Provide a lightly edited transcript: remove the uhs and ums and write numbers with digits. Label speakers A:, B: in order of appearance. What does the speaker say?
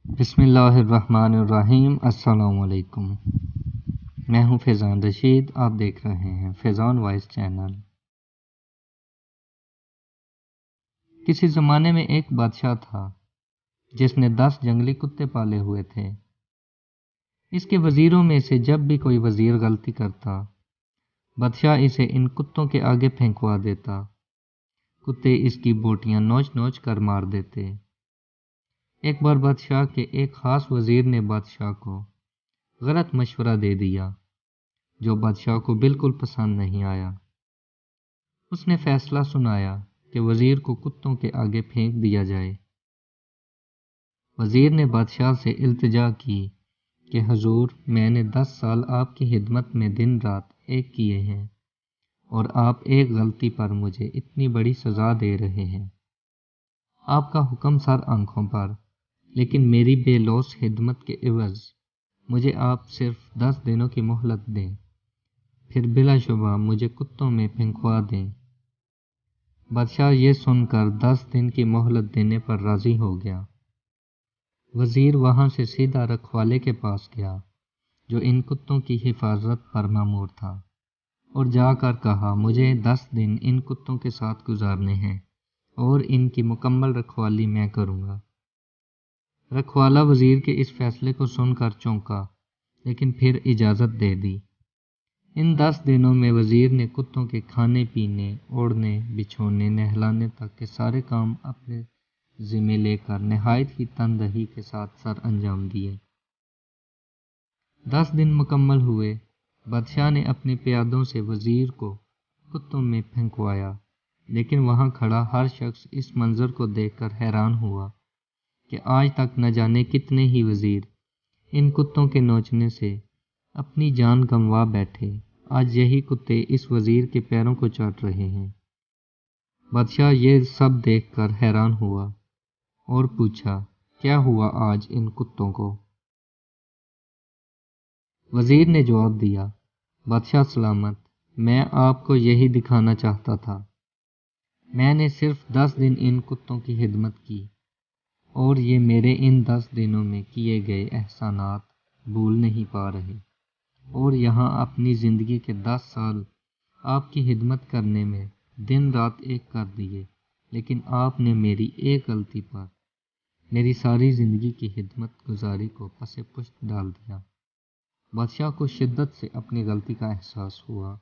A: بسم اللہ الرحمن الرحیم۔ السلام علیکم، میں ہوں فیضان رشید، آپ دیکھ رہے ہیں فیضان وائس چینل۔ کسی زمانے میں ایک بادشاہ تھا جس نے 10 جنگلی کتے پالے ہوئے تھے۔ اس کے وزیروں میں سے جب بھی کوئی وزیر غلطی کرتا، بادشاہ اسے ان کتوں کے آگے پھینکوا دیتا۔ کتے اس کی بوٹیاں نوچ نوچ کر مار دیتے۔ ایک بار بادشاہ کے ایک خاص وزیر نے بادشاہ کو غلط مشورہ دے دیا جو بادشاہ کو بالکل پسند نہیں آیا۔ اس نے فیصلہ سنایا کہ وزیر کو کتوں کے آگے پھینک دیا جائے۔ وزیر نے بادشاہ سے التجا کی کہ حضور، میں نے 10 سال آپ کی خدمت میں دن رات ایک کیے ہیں اور آپ ایک غلطی پر مجھے اتنی بڑی سزا دے رہے ہیں۔ آپ کا حکم سر آنکھوں پر، لیکن میری بے لوث خدمت کے عوض مجھے آپ صرف 10 دنوں کی مہلت دیں، پھر بلا شبہ مجھے کتوں میں پھینکوا دیں۔ بادشاہ یہ سن کر 10 دن کی مہلت دینے پر راضی ہو گیا۔ وزیر وہاں سے سیدھا رکھوالے کے پاس گیا جو ان کتوں کی حفاظت پر مامور تھا، اور جا کر کہا، مجھے 10 دن ان کتوں کے ساتھ گزارنے ہیں اور ان کی مکمل رکھوالی میں کروں گا۔ رکھوالا وزیر کے اس فیصلے کو سن کر چونکا، لیکن پھر اجازت دے دی۔ ان 10 دنوں میں وزیر نے کتوں کے کھانے پینے، اوڑھنے، بچھونے، نہلانے تک کے سارے کام اپنے ذمے لے کر نہایت ہی تندہی کے ساتھ سر انجام دیے۔ 10 دن مکمل ہوئے۔ بادشاہ نے اپنے پیادوں سے وزیر کو کتوں میں پھینکوایا، لیکن وہاں کھڑا ہر شخص اس منظر کو دیکھ کر حیران ہوا کہ آج تک نہ جانے کتنے ہی وزیر ان کتوں کے نوچنے سے اپنی جان گنوا بیٹھے، آج یہی کتے اس وزیر کے پیروں کو چاٹ رہے ہیں۔ بادشاہ یہ سب دیکھ کر حیران ہوا اور پوچھا، کیا ہوا آج ان کتوں کو؟ وزیر نے جواب دیا، بادشاہ سلامت، میں آپ کو یہی دکھانا چاہتا تھا۔ میں نے صرف 10 دن ان کتوں کی خدمت کی اور یہ میرے ان 10 دنوں میں کیے گئے احسانات بھول نہیں پا رہے، اور یہاں اپنی زندگی کے 10 سال آپ کی خدمت کرنے میں دن رات ایک کر دیے، لیکن آپ نے میری ایک غلطی پر میری ساری زندگی کی خدمت گزاری کو پس پشت ڈال دیا۔ بادشاہ کو شدت سے اپنی غلطی کا احساس ہوا